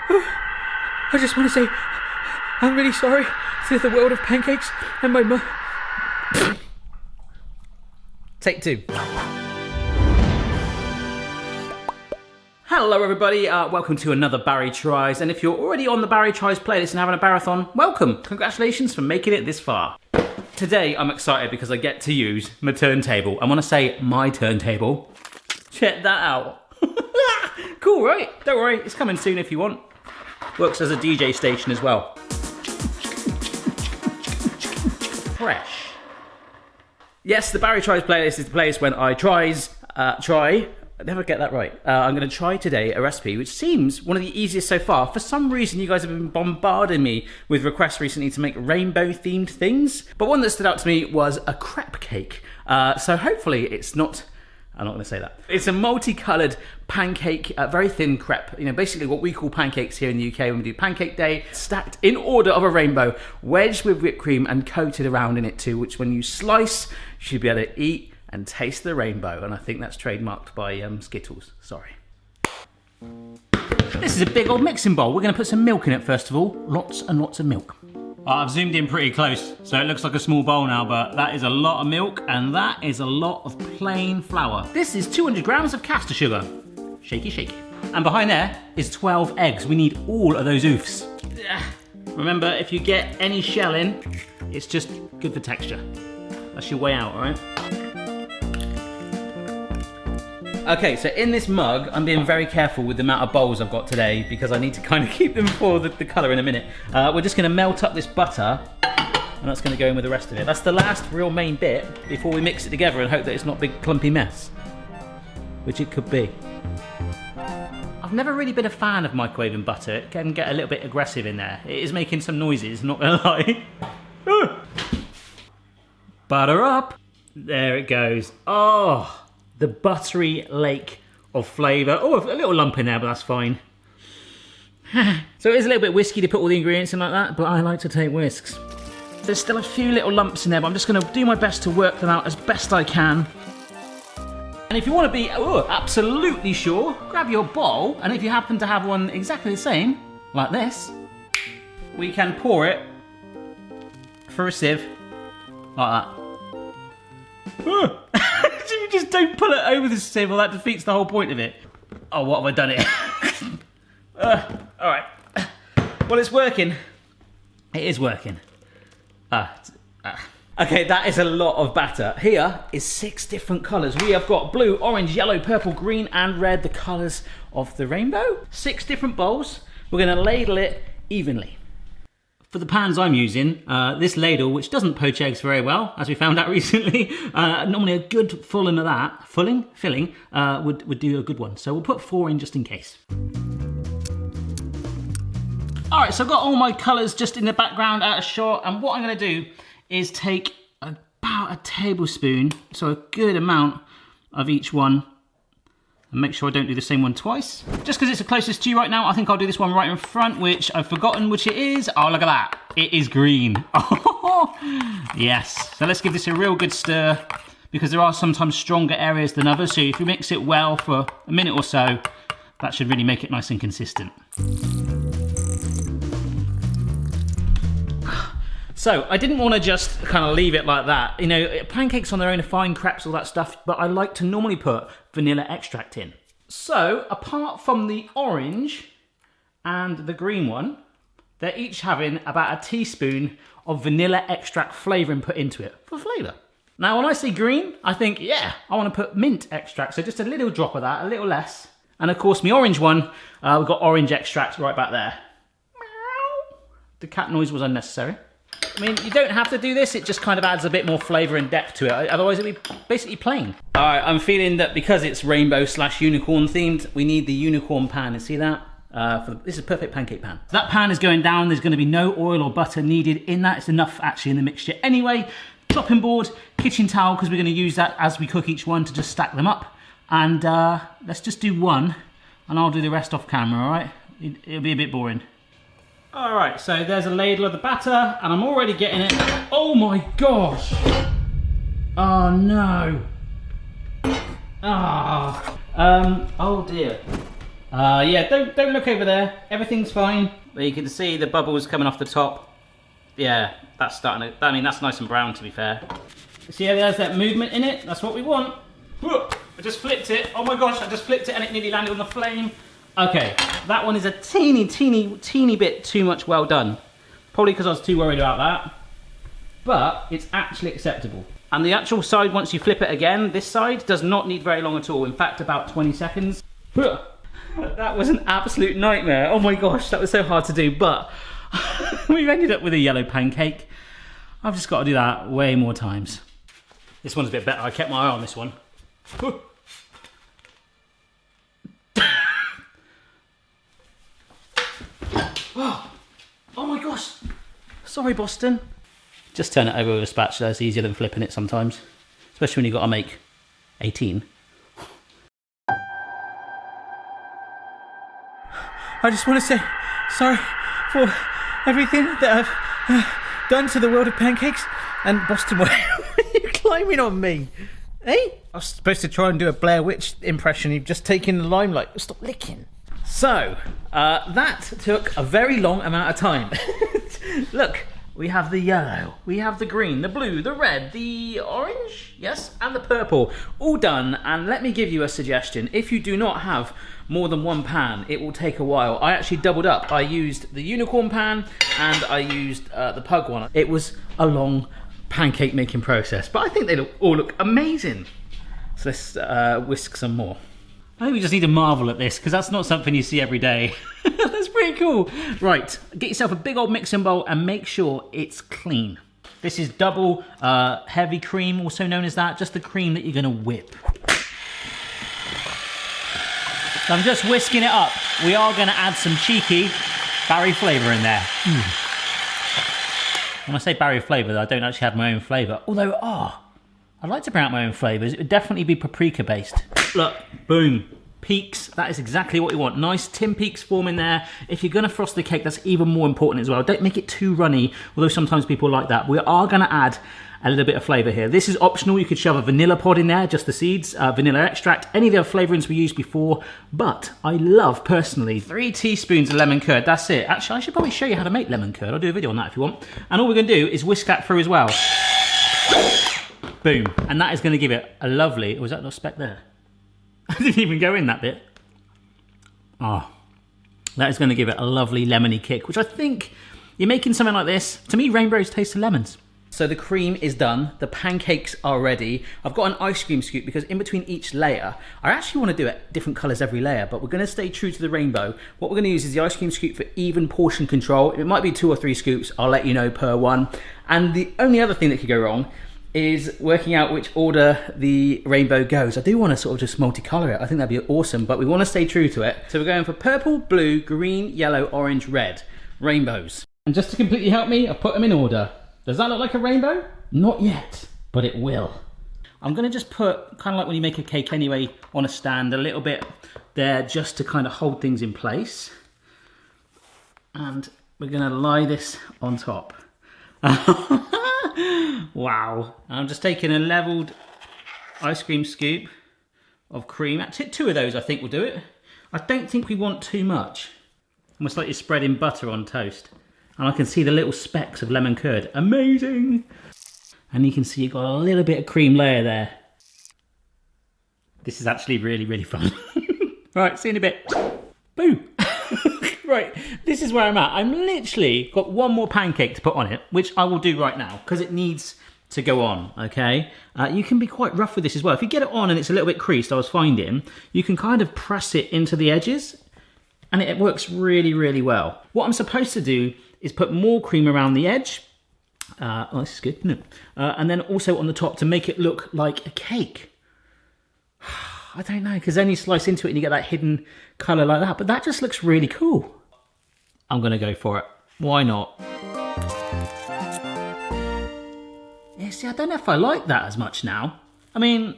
I just want to say, I'm really sorry to the world of pancakes and my mum. Take two. Hello everybody, welcome to another Barry Tries, and if you're already on the Barry Tries playlist and having a marathon, welcome! Congratulations for making it this far. Today I'm excited because I get to use my turntable. I want to say my turntable. Check that out. Cool, right? Don't worry, it's coming soon if you want. Works as a DJ station as well. Fresh. Yes, the Barry Tries playlist is the place when I I never get that right. I'm going to try today a recipe which seems one of the easiest so far. For some reason, you guys have been bombarding me with requests recently to make rainbow-themed things. But one that stood out to me was a crepe cake. So hopefully it's not... I'm not going to say that. It's a multicoloured pancake, very thin crepe. You know, basically what we call pancakes here in the UK when we do pancake day. Stacked in order of a rainbow, wedged with whipped cream and coated around in it too, which when you slice, you should be able to eat and taste the rainbow, and I think that's trademarked by Skittles. Sorry. This is a big old mixing bowl. We're going to put some milk in it first of all. Lots and lots of milk. I've zoomed in pretty close, so it looks like a small bowl now, but that is a lot of milk, and that is a lot of plain flour. This is 200 grams of caster sugar. Shaky, shaky. And behind there is 12 eggs. We need all of those oofs. Remember, if you get any shell in, it's just good for texture. That's your way out, all right? Okay, so in this mug, I'm being very careful with the amount of bowls I've got today because I need to kind of keep them for the colour in a minute. We're just going to melt up this butter and that's going to go in with the rest of it. That's the last real main bit before we mix it together and hope that it's not a big clumpy mess, which it could be. I've never really been a fan of microwaving butter. It can get a little bit aggressive in there. It is making some noises, not going to lie. Butter up. There it goes. Oh! The buttery lake of flavour. Oh, a little lump in there, but that's fine. So it is a little bit whisky to put all the ingredients in like that, but I like to take whisks. There's still a few little lumps in there, but I'm just going to do my best to work them out as best I can. And if you want to be absolutely sure, grab your bowl, and if you happen to have one exactly the same, like this, we can pour it for a sieve, like that. You just don't pull it over the sieve, or that defeats the whole point of it. Oh, what have I done here? Alright. Well, it's working. It is working. Okay, that is a lot of batter. Here is 6 different colours. We have got blue, orange, yellow, purple, green, and red, the colours of the rainbow. 6 different bowls. We're going to ladle it evenly. For the pans I'm using, this ladle, which doesn't poach eggs very well, as we found out recently, normally a good filling of that, filling, would do a good one. So we'll put 4 in just in case. All right, so I've got all my colours just in the background out of shot, and what I'm going to do is take about a tablespoon, so a good amount of each one, and make sure I don't do the same one twice. Just because it's the closest to you right now, I think I'll do this one right in front, which I've forgotten which it is. Oh, look at that. It is green. Oh, yes. So let's give this a real good stir, because there are sometimes stronger areas than others. So if you mix it well for a minute or so, that should really make it nice and consistent. So I didn't want to just kind of leave it like that. You know, pancakes on their own are fine, crepes, all that stuff, but I like to normally put vanilla extract in. So apart from the orange and the green one, they're each having about a teaspoon of vanilla extract flavouring put into it for flavour. Now when I see green, I think, yeah, I want to put mint extract. So just a little drop of that, a little less. And of course my orange one, we've got orange extract right back there. Meow. The cat noise was unnecessary. I mean, you don't have to do this, it just kind of adds a bit more flavour and depth to it, otherwise it'd be basically plain. Alright, I'm feeling that because it's rainbow/unicorn themed, we need the unicorn pan, you see that? This is a perfect pancake pan. That pan is going down, there's going to be no oil or butter needed in that, it's enough actually in the mixture anyway. Chopping board, kitchen towel, because we're going to use that as we cook each one to just stack them up. And let's just do one, and I'll do the rest off camera, alright? It'll be a bit boring. Alright, so there's a ladle of the batter, and I'm already getting it. Oh my gosh! Oh no! Oh dear. Yeah, don't look over there. Everything's fine. But you can see the bubbles coming off the top. Yeah, that's starting to, I mean, that's nice and brown, to be fair. See how there's that movement in it? That's what we want. I just flipped it. Oh my gosh, I just flipped it and it nearly landed on the flame. Okay, that one is a teeny bit too much well done. Probably because I was too worried about that. But it's actually acceptable. And the actual side, once you flip it again, this side does not need very long at all. In fact, about 20 seconds. That was an absolute nightmare. Oh my gosh, that was so hard to do. But we've ended up with a yellow pancake. I've just got to do that way more times. This one's a bit better. I kept my eye on this one. Oh my gosh. Sorry, Boston. Just turn it over with a spatula. It's easier than flipping it sometimes. Especially when you've got to make 18. I just want to say sorry for everything that I've done to the world of pancakes. And Boston, why are you climbing on me? Hey? I was supposed to try and do a Blair Witch impression. You've just taken the limelight. Stop licking. So, that took a very long amount of time. Look, we have the yellow, we have the green, the blue, the red, the orange, yes, and the purple, all done. And let me give you a suggestion. If you do not have more than one pan, it will take a while. I actually doubled up. I used the unicorn pan and I used the pug one. It was a long pancake making process, but I think they all look amazing. So let's whisk some more. I think we just need to marvel at this because that's not something you see every day. That's pretty cool. Right, get yourself a big old mixing bowl and make sure it's clean. This is double heavy cream, also known as that, just the cream that you're gonna whip. So I'm just whisking it up. We are gonna add some cheeky berry flavour in there. When I say berry flavour, I don't actually have my own flavour. Although, I'd like to bring out my own flavours. It would definitely be paprika based. Look, boom, peaks. That is exactly what we want. Nice Tim Peaks form in there. If you're gonna frost the cake, that's even more important as well. Don't make it too runny, although sometimes people like that. We are gonna add a little bit of flavour here. This is optional. You could shove a vanilla pod in there, just the seeds, vanilla extract, any of the other flavourings we used before. But I love, personally, 3 teaspoons of lemon curd. That's it. Actually, I should probably show you how to make lemon curd. I'll do a video on that if you want. And all we're gonna do is whisk that through as well. Boom. And that is gonna give it a lovely, was that not speck there? I didn't even go in that bit. That is going to give it a lovely lemony kick, which I think you're making something like this. To me, rainbows taste of lemons. So the cream is done. The pancakes are ready. I've got an ice cream scoop because in between each layer, I actually want to do it different colours every layer, but we're going to stay true to the rainbow. What we're going to use is the ice cream scoop for even portion control. It might be 2 or 3 scoops. I'll let you know per one. And the only other thing that could go wrong is working out which order the rainbow goes. I do want to sort of just multicolour it. I think that'd be awesome, but we want to stay true to it. So we're going for purple, blue, green, yellow, orange, red. Rainbows. And just to completely help me, I've put them in order. Does that look like a rainbow? Not yet, but it will. I'm going to just put, kind of like when you make a cake anyway, on a stand, a little bit there just to kind of hold things in place. And we're going to lie this on top. Wow. I'm just taking a levelled ice cream scoop of cream. 2 of those I think will do it. I don't think we want too much. Almost like you're spreading butter on toast. And I can see the little specks of lemon curd. Amazing! And you can see you've got a little bit of cream layer there. This is actually really, really fun. Right, see you in a bit. Boo! Right, this is where I'm at. I'm literally got one more pancake to put on it, which I will do right now, because it needs to go on, okay? You can be quite rough with this as well. If you get it on and it's a little bit creased, I was finding, you can kind of press it into the edges, and it works really, really well. What I'm supposed to do is put more cream around the edge. Oh, this is good, isn't it? And then also on the top to make it look like a cake. I don't know, because then you slice into it and you get that hidden colour like that, but that just looks really cool. I'm going to go for it. Why not? Yeah, see, I don't know if I like that as much now. I mean,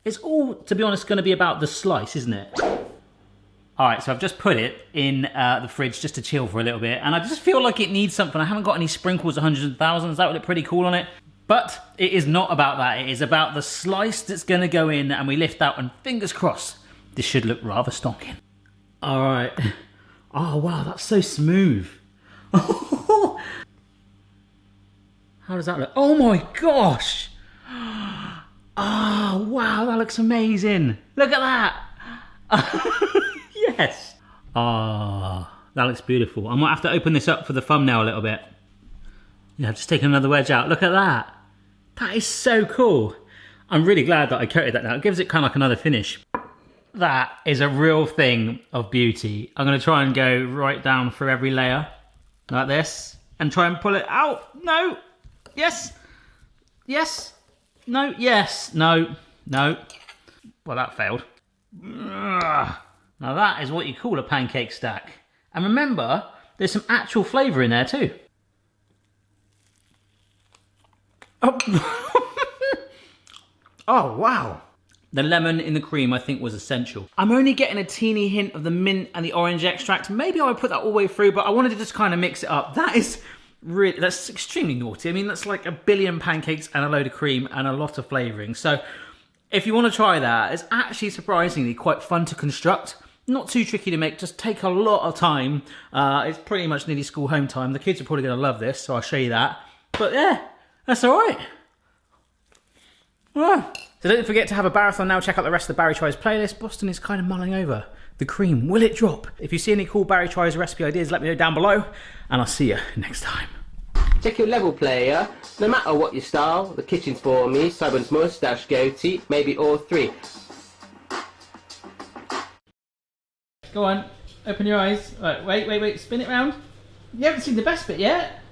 it's all, to be honest, going to be about the slice, isn't it? All right, so I've just put it in the fridge just to chill for a little bit, and I just feel like it needs something. I haven't got any sprinkles, hundreds and thousands. That would look pretty cool on it. But it is not about that. It is about the slice that's going to go in, and we lift out, and fingers crossed, this should look rather stonking. All right. Oh wow, that's so smooth. How does that look? Oh my gosh. Oh wow, that looks amazing. Look at that. Yes. Oh, that looks beautiful. I might have to open this up for the thumbnail a little bit. Yeah, I've just taken another wedge out. Look at that. That is so cool. I'm really glad that I coated that now. It gives it kind of like another finish. That is a real thing of beauty. I'm going to try and go right down through every layer like this and try and pull it out. No. Yes. Yes. No. Yes. No. No. Well, that failed. Now that is what you call a pancake stack. And remember, there's some actual flavour in there too. Oh. Oh, wow. The lemon in the cream, I think, was essential. I'm only getting a teeny hint of the mint and the orange extract. Maybe I would put that all the way through, but I wanted to just kind of mix it up. That is really, that's extremely naughty. I mean, that's like a billion pancakes and a load of cream and a lot of flavouring. So if you want to try that, it's actually surprisingly quite fun to construct. Not too tricky to make, just take a lot of time. It's pretty much nearly school home time. The kids are probably going to love this, so I'll show you that. But yeah, that's all right. Oh. So don't forget to have a Barathon now. Check out the rest of the Barry Tries playlist. Boston is kind of mulling over the cream. Will it drop? If you see any cool Barry Tries recipe ideas, let me know down below. And I'll see you next time. Check your level, player. No matter what your style, the kitchen's for me. Simon's moustache, goatee, maybe all three. Go on. Open your eyes. Right, wait. Spin it round. You haven't seen the best bit yet.